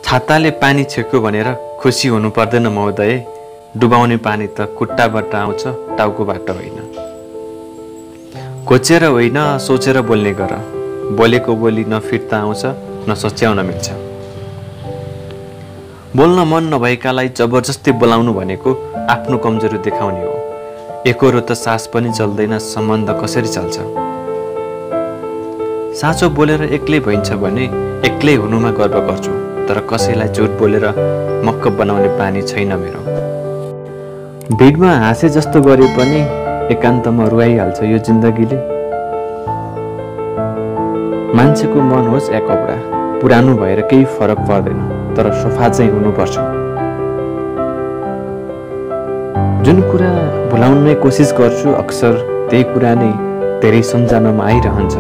छाताले पानी छेक्यो भनेर खुसी हुनु पर्दैन महोदय। डुबाउने पानी त खुट्टाबाट आउँछ, टाउकोबाट होइन। खोचेर होइन, सोचेर बोल्ने गर। बोलेको बोली न फिर्ता आउँछ न सच्याउन मिल्छ। बोल्न मन नभएकालाई जबरजस्ती बोलाउनु भनेको आफ्नो कमजोरी देखाउने हो। एकरो त सास पनि चल्दैन, सम्बन्ध कसरी चल्छ? साँचो बोलेर एक्लै भइन्छ भने एक्लै हुनुमा गर्व गर्छु, तर कसैलाई झुट बोलेर मक्क बनाउने बानी छैन मेरो। भिडमा हाँसे जस्तो गरे पनि एकान्तमा रुवाइहाल्छ यो जिन्दगीले। मान्छेको मन होस् या कपडा, पुरानो भएर केही फरक पर्दैन, तर सफा चाहिँ हुनुपर्छ। जुन कुरा भुलाउनै कोसिस गर्छु अक्सर त्यही कुरा नै धेरै सम्झनामा आइरहन्छ।